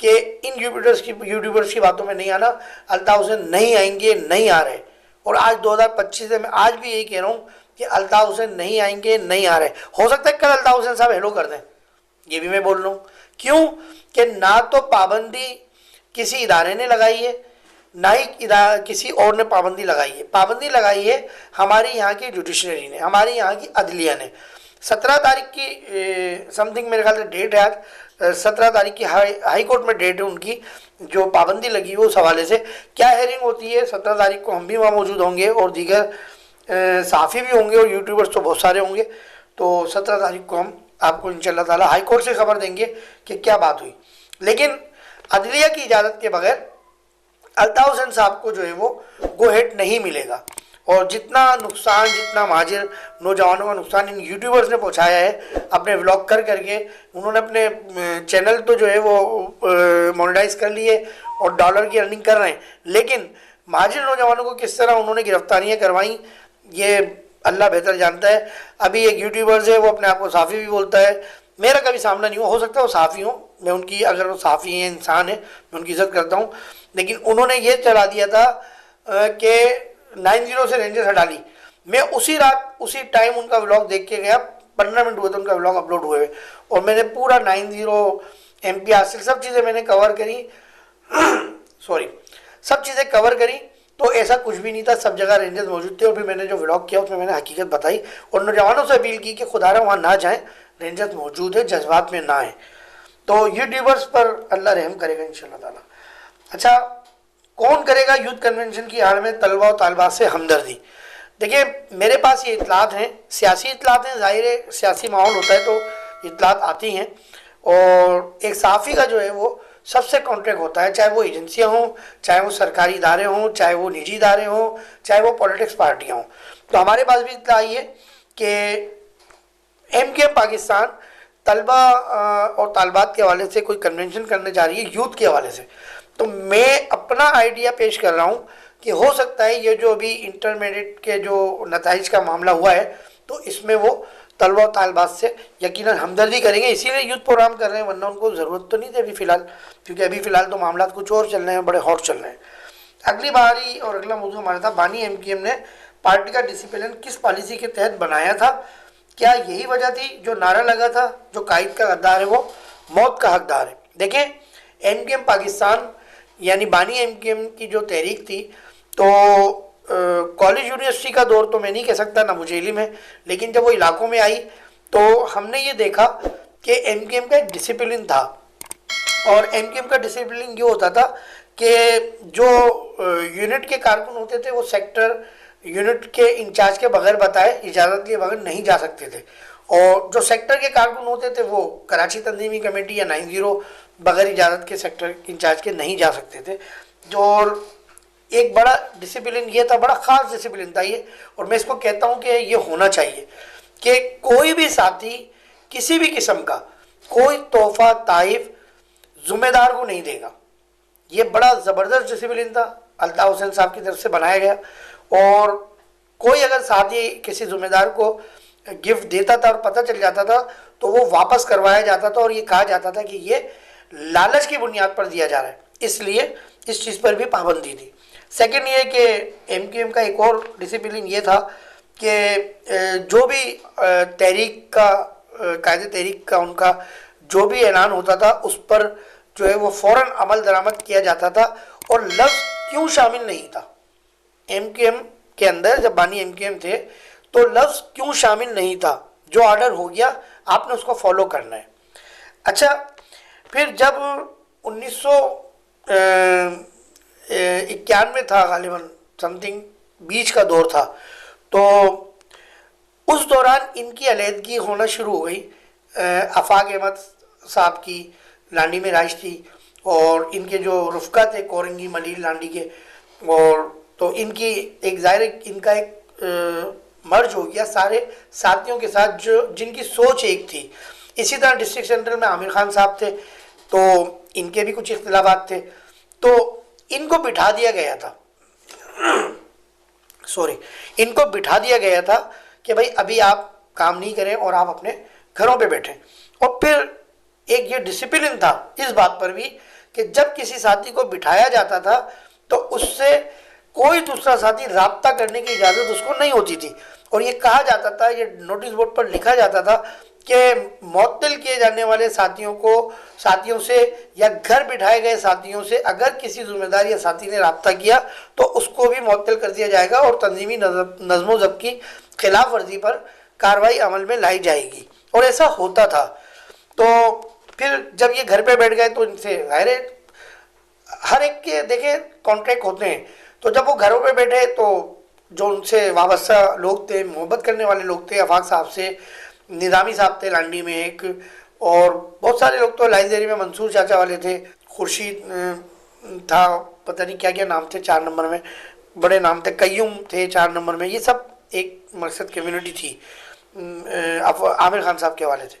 کہ ان یوٹیوبرس کی باتوں میں نہیں آنا. الطاف حسین نہیں آئیں گے, نہیں آ رہے. اور آج 2025 میں آج بھی یہی کہہ رہا ہوں کہ الطاف حسین نہیں آئیں گے, نہیں آ رہے. ہو سکتا ہے کل الطاف حسین صاحب ہیلو کر دیں, یہ بھی میں بول رہا ہوں. کیوں کہ نہ تو پابندی کسی ادارے نے لگائی ہے, نہ ہی کسی اور نے پابندی لگائی ہے. پابندی لگائی ہے ہماری یہاں کی جوڈیشری نے, ہماری یہاں کی عدلیہ نے. 17 تاریخ کی سم تھنگ میرے خیال سے ڈیٹ ہے آج, 17 تاریخ کی ہائی کورٹ میں ڈیٹ ہے ان کی, جو پابندی لگی ہے اس حوالے سے. کیا ہیئرنگ ہوتی ہے 17 تاریخ کو, ہم بھی وہاں موجود ہوں گے اور دیگر صحافی بھی ہوں گے اور یوٹیوبرس تو بہت سارے ہوں گے. تو 17 تاریخ کو ہم آپ کو انشاءاللہ تعالی ہائی کورٹ سے خبر دیں گے کہ کیا بات ہوئی. لیکن عدلیہ کی اجازت کے بغیر الطاف حسین صاحب کو جو ہے وہ گو ہیڈ نہیں ملے گا. اور جتنا نقصان, جتنا مہاجر نوجوانوں کا نقصان ان یوٹیوبرز نے پہنچایا ہے اپنے ولاگ کر کے, انہوں نے اپنے چینل تو جو ہے وہ مونیٹائز کر لیے اور ڈالر کی ارننگ کر رہے ہیں, لیکن مہاجر نوجوانوں کو کس طرح انہوں نے گرفتاریاں کروائیں یہ اللہ بہتر جانتا ہے. ابھی ایک یوٹیوبرز ہے, وہ اپنے آپ کو صحافی بھی بولتا ہے, میرا کبھی سامنا نہیں ہو سکتا وہ صحافی ہوں, میں ان کی, اگر وہ صحافی ہیں انسان ہیں میں ان کی عزت کرتا ہوں, لیکن انہوں نے یہ چلا دیا تھا کہ 90 سے رینجرز ہٹا لی. میں اسی رات اسی ٹائم ان کا ولاگ دیکھ کے گیا, 15 منٹ ہوئے تھے ان کا ولاگ اپلوڈ ہوئے ہوئے, اور میں نے پورا 90 MP حاصل سب چیزیں میں نے کور کری سب چیزیں کور کری. تو ایسا کچھ بھی نہیں تھا, سب جگہ رینجرز موجود تھے. اور پھر میں نے جو ولاگ کیا اس میں نے حقیقت بتائی اور نوجوانوں سے اپیل کی کہ خدا رہا وہاں نہ جائیں, رینجرز موجود ہے, جذبات میں نہ آئیں. تو یوٹیوبرز پر اللہ رحم کرے گا انشاءاللہ تعالی. اچھا, کون کرے گا یوتھ کنونشن کی آڑ میں طلبہ و طالبات سے ہمدردی؟ دیکھیں میرے پاس یہ اطلاعات ہیں, سیاسی اطلاعات ہیں, ظاہر ہے سیاسی ماحول ہوتا ہے تو اطلاعات آتی ہیں. اور ایک صحافی کا جو ہے وہ سب سے کانٹیکٹ ہوتا ہے, چاہے وہ ایجنسیاں ہوں, چاہے وہ سرکاری ادارے ہوں, چاہے وہ نجی ادارے ہوں, چاہے وہ پولیٹکس پارٹیاں ہوں. تو ہمارے پاس بھی اطلاع آئی ہے کہ MKM پاکستان طلبہ اور طالبات کے حوالے سے کوئی کنونشن کرنے جا رہی ہے یوتھ کے حوالے سے. تو میں اپنا آئیڈیا پیش کر رہا ہوں کہ ہو سکتا ہے یہ جو ابھی انٹرمیڈیٹ کے جو نتائج کا معاملہ ہوا ہے تو اس میں وہ طلبہ و طالبات سے یقیناً ہمدردی کریں گے, اسی لیے یوتھ پروگرام کر رہے ہیں, ورنہ ان کو ضرورت تو نہیں تھی ابھی فی الحال, کیونکہ ابھی فی الحال تو معاملات کچھ اور چل رہے ہیں, بڑے ہاٹ چل رہے ہیں. اگلی باری اور اگلا موضوع ہمارا تھا بانی MKM نے پارٹی کا ڈسپلن کس پالیسی کے تحت بنایا تھا؟ کیا یہی وجہ تھی جو نعرہ لگا تھا جو قائد کا غدار ہے وہ موت کا حقدار ہے؟ دیکھیں MKM پاکستان یعنی بانی MKM کی جو تحریک تھی, تو کالج یونیورسٹی کا دور تو میں نہیں کہہ سکتا, نہ مجھے علم ہے, لیکن جب وہ علاقوں میں آئی تو ہم نے یہ دیکھا کہ MKM کا ایک ڈسپلن تھا. اور MKM کا ڈسپلن یہ ہوتا تھا کہ جو یونٹ کے کارکن ہوتے تھے وہ سیکٹر یونٹ کے انچارج کے بغیر بتائے اجازت لیے بغیر نہیں جا سکتے تھے, اور جو سیکٹر کے کارکن ہوتے تھے وہ کراچی تنظیمی کمیٹی یا 90 بغیر اجازت کے سیکٹر انچارج کے نہیں جا سکتے تھے. اور ایک بڑا ڈسپلن یہ تھا, بڑا خاص ڈسپلن تھا یہ, اور میں اس کو کہتا ہوں کہ یہ ہونا چاہیے کہ کوئی بھی ساتھی کسی بھی قسم کا کوئی تحفہ تحائف ذمہ دار کو نہیں دے گا. یہ بڑا زبردست ڈسپلن تھا, الطاف حسین صاحب کی طرف سے بنایا گیا. اور کوئی اگر ساتھی کسی ذمہ دار کو گفٹ دیتا تھا اور پتہ چل جاتا تھا تو وہ واپس کروایا جاتا تھا, اور یہ کہا جاتا تھا کہ یہ لالچ کی بنیاد پر دیا جا رہا ہے, اس لیے اس چیز پر بھی پابندی تھی. سیکنڈ یہ کہ MKM کا ایک اور ڈسپلن یہ تھا کہ جو بھی تحریک کا قائد تحریک کا ان کا جو بھی اعلان ہوتا تھا اس پر جو ہے وہ فوراً عمل درآمد کیا جاتا تھا. اور لفظ کیوں شامل نہیں تھا MKM کے اندر, جب بانی MKM تھے تو لفظ کیوں شامل نہیں تھا, جو آرڈر ہو گیا آپ نے اس کو فالو کرنا ہے. اچھا, پھر جب 1991 تھا غالباً سم تھنگ بیچ کا دور تھا, تو اس دوران ان کی علیحدگی ہونا شروع ہو گئی. آفاق احمد صاحب کی لانڈی میں رہائش تھی, اور ان کے جو رفقا تھے کورنگی ملیل لانڈی کے, اور تو ان کی ایک ظاہر ان کا ایک مرج ہو گیا سارے ساتھیوں کے ساتھ جو جن کی سوچ ایک تھی. اسی طرح ڈسٹرکٹ سینٹرل میں عامر خان صاحب تھے, تو ان کے بھی کچھ اختلافات تھے, تو ان کو بٹھا دیا گیا تھا ان کو بٹھا دیا گیا تھا کہ بھائی ابھی آپ کام نہیں کریں اور آپ اپنے گھروں پہ بیٹھیں. اور پھر ایک یہ ڈسپلن تھا اس بات پر بھی کہ جب کسی ساتھی کو بٹھایا جاتا تھا تو اس سے کوئی دوسرا ساتھی رابطہ کرنے کی اجازت اس کو نہیں ہوتی تھی، اور یہ کہا جاتا تھا، یہ نوٹس بورڈ پر لکھا جاتا تھا کہ معطل کیے جانے والے ساتھیوں سے یا گھر بٹھائے گئے ساتھیوں سے اگر کسی ذمہ دار یا ساتھی نے رابطہ کیا تو اس کو بھی معطل کر دیا جائے گا اور تنظیمی نظم و ضبط کی خلاف ورزی پر کارروائی عمل میں لائی جائے گی، اور ایسا ہوتا تھا۔ تو پھر جب یہ گھر پہ بیٹھ گئے تو ان سے ظاہر ہے ہر ایک کے دیکھیں کانٹریکٹ ہوتے ہیں، تو جب وہ گھروں پہ بیٹھے تو جو ان سے وابستہ لوگ تھے، محبت کرنے والے لوگ تھے، آفاق صاحب سے، نظامی صاحب تھے لانڈی میں ایک، اور بہت سارے لوگ تو لائنزیری میں منصور چاچا والے تھے، خورشید تھا، پتہ نہیں کیا کیا نام تھے 4 نمبر میں، بڑے نام تھے، قیوم تھے 4 نمبر میں، یہ سب ایک مقصد کمیونٹی تھی، عامر خان صاحب کے حوالے تھے۔